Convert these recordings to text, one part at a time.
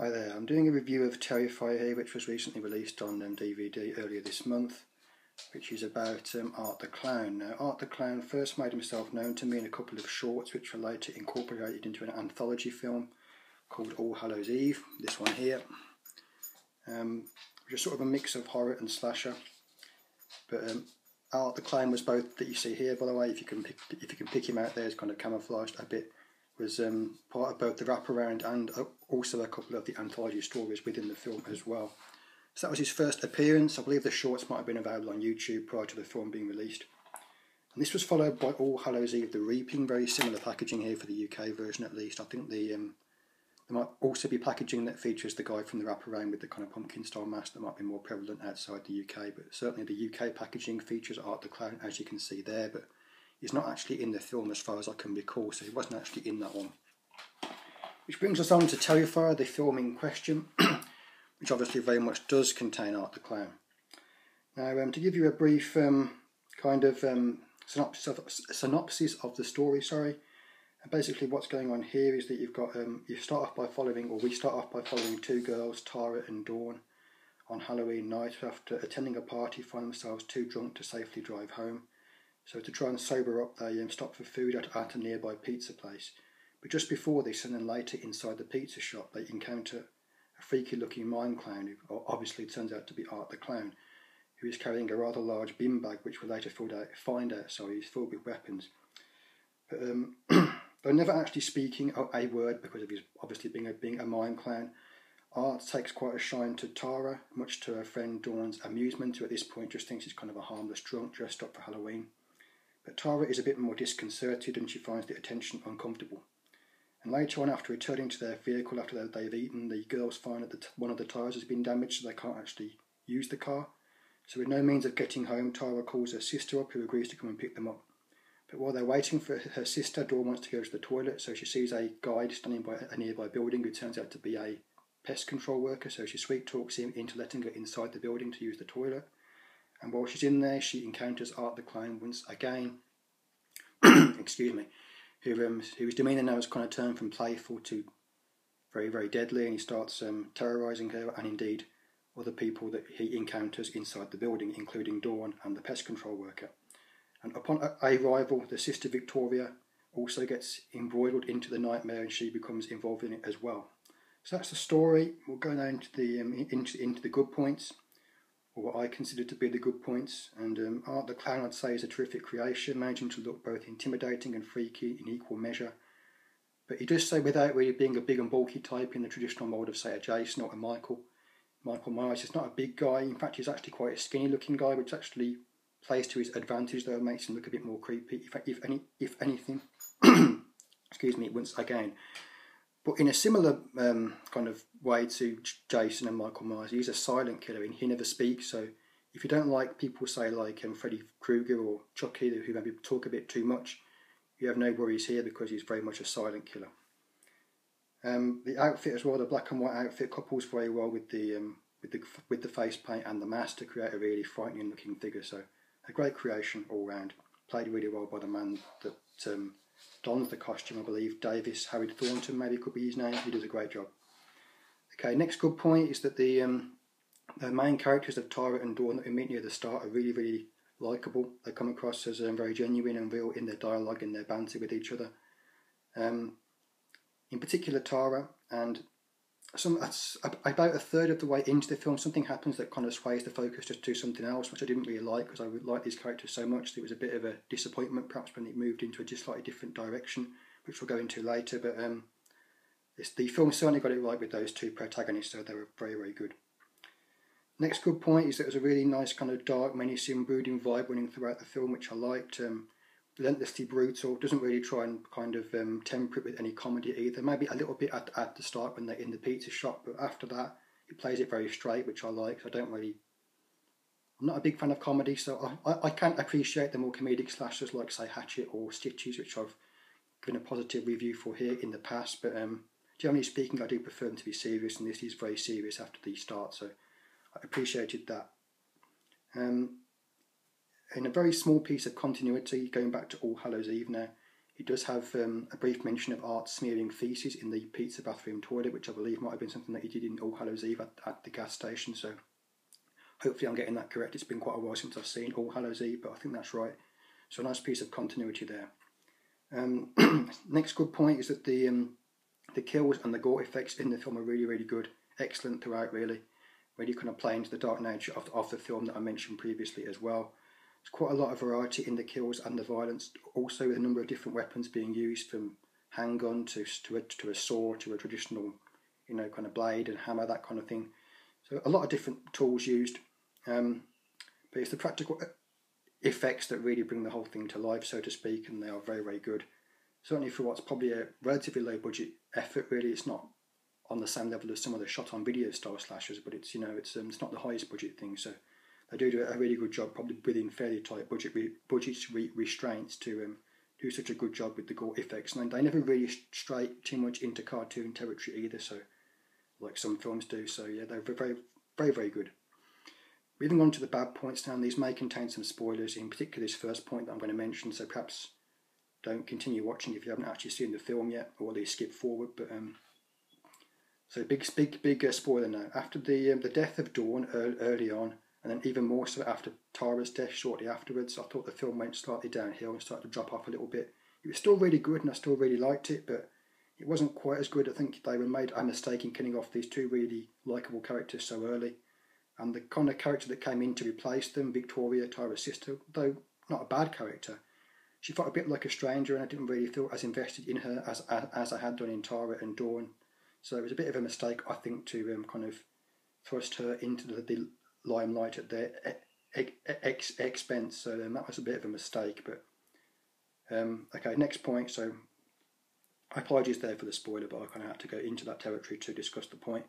Hi there, I'm doing a review of Terrifier here, which was recently released on DVD earlier this month, which is about Art the Clown. Now, Art the Clown first made himself known to me in a couple of shorts, which were later incorporated into an anthology film called All Hallows Eve, this one here, which is sort of a mix of horror and slasher. But Art the Clown was both, that you see here, by the way, if you can pick him out there, it's kind of camouflaged a bit, was part of both the wraparound and also a couple of the anthology stories within the film as well. So that was his first appearance. I believe the shorts might have been available on YouTube prior to the film being released. And this was followed by All Hallows Eve The Reaping, very similar packaging here for the UK version at least. I think there might also be packaging that features the guy from the wraparound with the kind of pumpkin style mask that might be more prevalent outside the UK, but certainly the UK packaging features Art the Clown, as you can see there, but he's not actually in the film as far as I can recall, so he wasn't actually in that one. Which brings us on to Terrifier, the film in question, which obviously very much does contain Art the Clown. Now, to give you a brief synopsis of the story, and basically what's going on here is that you've got we start off by following two girls, Tara and Dawn, on Halloween night who, after attending a party, find themselves too drunk to safely drive home. So to try and sober up, they stop for food at a nearby pizza place. But just before this, and then later inside the pizza shop, they encounter a freaky-looking mime clown, who obviously turns out to be Art the Clown, who is carrying a rather large bin bag, which we'll later find out is filled with weapons. But though never actually speaking a word because of his obviously being a mime clown, Art takes quite a shine to Tara, much to her friend Dawn's amusement, who at this point just thinks he's kind of a harmless drunk dressed up for Halloween. But Tara is a bit more disconcerted and she finds the attention uncomfortable. And later on, after returning to their vehicle after they've eaten, the girls find that one of the tyres has been damaged, so they can't actually use the car. So with no means of getting home, Tara calls her sister up, who agrees to come and pick them up. But while they're waiting for her sister, Dawn wants to go to the toilet, so she sees a guide standing by a nearby building who turns out to be a pest control worker, so she sweet talks him into letting her inside the building to use the toilet. And while she's in there, she encounters Art the Clown once again, excuse me, whose demeanour now has kind of turned from playful to very, very deadly, and he starts terrorising her and indeed other people that he encounters inside the building, including Dawn and the pest control worker. And upon arrival, the sister Victoria also gets embroiled into the nightmare, and she becomes involved in it as well. So that's the story. We'll go now into the good points, or what I consider to be the good points. And Art the Clown, I'd say, is a terrific creation, managing to look both intimidating and freaky in equal measure. But he does so without really being a big and bulky type in the traditional mould of, say, a Jason or a Michael. Michael Myers is not a big guy. In fact, he's actually quite a skinny looking guy, which actually plays to his advantage, though it makes him look a bit more creepy, if anything. Excuse me, once again. But in a similar kind of way to Jason and Michael Myers, he's a silent killer and he never speaks. So if you don't like people, say, like Freddy Krueger or Chucky, who maybe talk a bit too much, you have no worries here because he's very much a silent killer. The outfit as well, the black and white outfit, couples very well with the face paint and the mask to create a really frightening looking figure. So a great creation all round. Played really well by the man that dons the costume, I believe. Davis Howard Thornton maybe could be his name. He does a great job. Okay, next good point is that the main characters of Tara and Dawn that we meet near the start are really, really likeable. They come across as very genuine and real in their dialogue and their banter with each other. In particular, Tara, and about a third of the way into the film, something happens that kind of sways the focus just to something else, which I didn't really like because I would like these characters so much. It was a bit of a disappointment perhaps when it moved into a just slightly different direction, which we'll go into later. But the film certainly got it right with those two protagonists, so they were very, very good. Next good point is that there's a really nice kind of dark, menacing, brooding vibe running throughout the film, which I liked. Relentlessly brutal, doesn't really try and kind of temper it with any comedy either. Maybe a little bit at the start when they're in the pizza shop, but after that it plays it very straight, which I like. I'm not a big fan of comedy, so I can't appreciate the more comedic slashers like, say, Hatchet or Stitches, which I've given a positive review for here in the past, but generally speaking I do prefer them to be serious, and this is very serious after the start, so I appreciated that. In a very small piece of continuity, going back to All Hallows Eve now, It does have a brief mention of Art smearing feces in the pizza bathroom toilet, which I believe might have been something that he did in All Hallows Eve at the gas station. So hopefully I'm getting that correct. It's been quite a while since I've seen All Hallows Eve, but I think that's right. So a nice piece of continuity there. Next good point is that the kills and the gore effects in the film are really, really good. Excellent throughout, really. Really kind of play into the dark nature of the film that I mentioned previously as well. There's quite a lot of variety in the kills and the violence. Also, with a number of different weapons being used, from handgun to a saw to a traditional, kind of blade and hammer, that kind of thing. So a lot of different tools used. But it's the practical effects that really bring the whole thing to life, so to speak, and they are very, very good. Certainly for what's probably a relatively low budget effort, really. It's not on the same level as some of the shot on video style slashers, but it's it's not the highest budget thing, so they do a really good job, probably within fairly tight budget restraints, to do such a good job with the gore effects. And they never really stray too much into cartoon territory either, so like some films do. So yeah, they're very, very, very good. Moving on to the bad points now, and these may contain some spoilers, in particular this first point that I'm going to mention, so perhaps don't continue watching if you haven't actually seen the film yet, or at least skip forward. But so big spoiler now. After the death of Dawn early on, and then even more so after Tara's death shortly afterwards, I thought the film went slightly downhill and started to drop off a little bit. It was still really good, and I still really liked it, but it wasn't quite as good. I think they made a mistake in killing off these two really likeable characters so early. And the kind of character that came in to replace them, Victoria, Tara's sister, though not a bad character, she felt a bit like a stranger, and I didn't really feel as invested in her as I had done in Tara and Dawn. So it was a bit of a mistake, I think, to kind of thrust her into the limelight at their expense. So that was a bit of a mistake. But okay, next point. So apologies there for the spoiler, but I kind of had to go into that territory to discuss the point.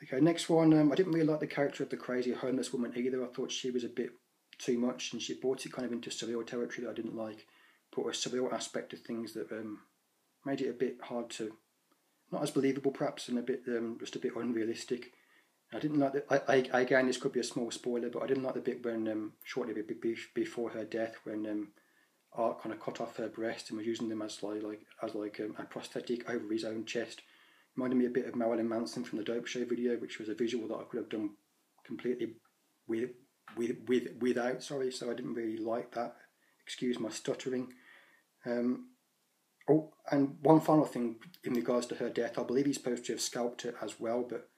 Okay, next one. I didn't really like the character of the crazy homeless woman either. I thought she was a bit too much, and she brought it kind of into surreal territory that I didn't like. Put a surreal aspect to things that made it a bit hard to, not as believable perhaps, and a bit just a bit unrealistic. I didn't like that. Again, this could be a small spoiler, but I didn't like the bit when shortly before her death, when Art kind of cut off her breast and was using them as like a prosthetic over his own chest. Reminded me a bit of Marilyn Manson from the Dope Show video, which was a visual that I could have done completely without. Sorry, so I didn't really like that. Excuse my stuttering. Oh, and one final thing in regards to her death, I believe he's supposed to have scalped her as well, but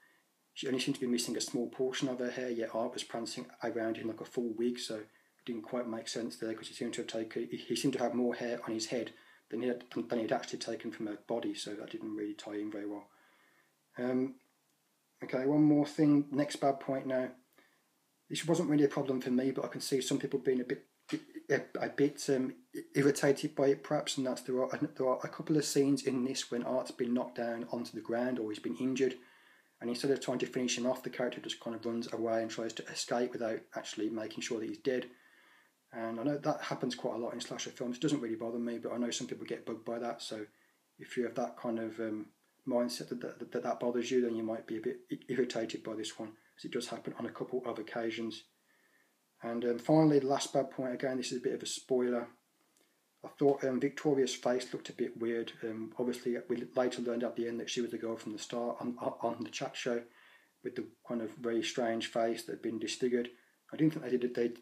she only seemed to be missing a small portion of her hair, yet Art was prancing around in like a full wig, so it didn't quite make sense there, because he seemed to have more hair on his head than he'd actually taken from her body, so that didn't really tie in very well. Okay, one more thing, next bad point now. This wasn't really a problem for me, but I can see some people being a bit irritated by it perhaps, and that's there are a couple of scenes in this when Art's been knocked down onto the ground or he's been injured, and instead of trying to finish him off, the character just kind of runs away and tries to escape without actually making sure that he's dead. And I know that happens quite a lot in slasher films. It doesn't really bother me, but I know some people get bugged by that, so if you have that kind of mindset that bothers you, then you might be a bit irritated by this one, as it does happen on a couple of occasions. And finally, the last bad point, again, this is a bit of a spoiler. I thought Victoria's face looked a bit weird. Obviously, we later learned at the end that she was the girl from the start on the chat show, with the kind of very strange face that had been disfigured. I didn't think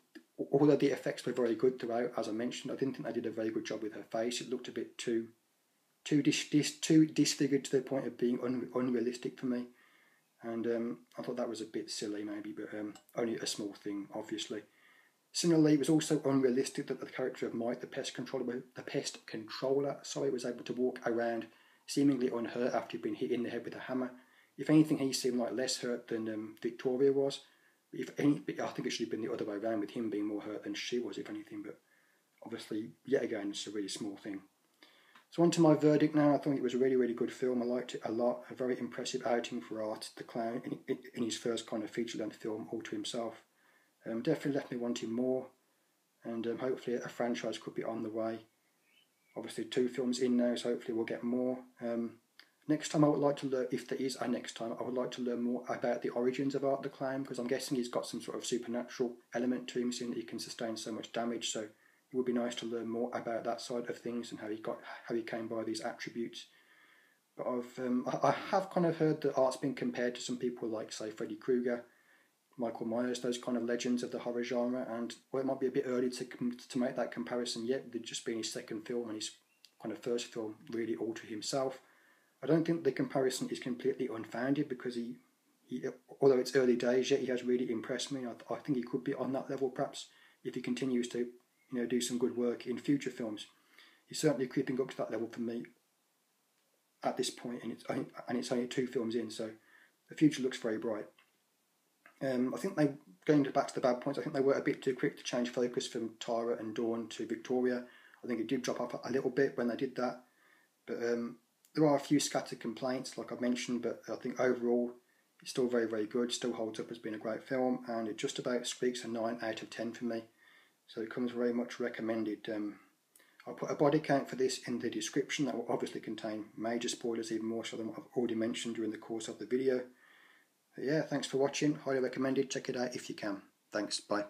although the effects were very good throughout, as I mentioned, I didn't think they did a very good job with her face. It looked a bit too disfigured to the point of being unrealistic for me. And I thought that was a bit silly maybe, but only a small thing, obviously. Similarly, it was also unrealistic that the character of Mike, the pest controller, was able to walk around seemingly unhurt after he'd been hit in the head with a hammer. If anything, he seemed like less hurt than Victoria was. I think it should have been the other way around, with him being more hurt than she was, if anything. But obviously, yet again, it's a really small thing. So on to my verdict now. I thought it was a really, really good film. I liked it a lot. A very impressive outing for Art the Clown in his first kind of feature-length film all to himself. Definitely left me wanting more, and hopefully a franchise could be on the way. Obviously 2 films in now, so hopefully we'll get more. Next time I would like to learn, if there is a next time, I would like to learn more about the origins of Art the Clown, because I'm guessing he's got some sort of supernatural element to him, seeing that he can sustain so much damage. So It would be nice to learn more about that side of things and how he came by these attributes. But I have kind of heard that art's been compared to some people like, say, Freddy Krueger, Michael Myers, those kind of legends of the horror genre, and well, it might be a bit early to make that comparison yet, with it just being his second film and his kind of first film really all to himself. I don't think the comparison is completely unfounded, because he although it's early days yet, he has really impressed me. I think he could be on that level perhaps if he continues to do some good work in future films. He's certainly creeping up to that level for me at this point, and it's only 2 films in, so the future looks very bright. I think going back to the bad points, I think they were a bit too quick to change focus from Tara and Dawn to Victoria. I think it did drop off a little bit when they did that, but there are a few scattered complaints, like I've mentioned, but I think overall it's still very, very good, still holds up as being a great film, and it just about squeaks a 9 out of 10 for me, so it comes very much recommended. I'll put a body count for this in the description. That will obviously contain major spoilers, even more so than what I've already mentioned during the course of the video. But yeah, thanks for watching, highly recommended, check it out if you can. Thanks, bye.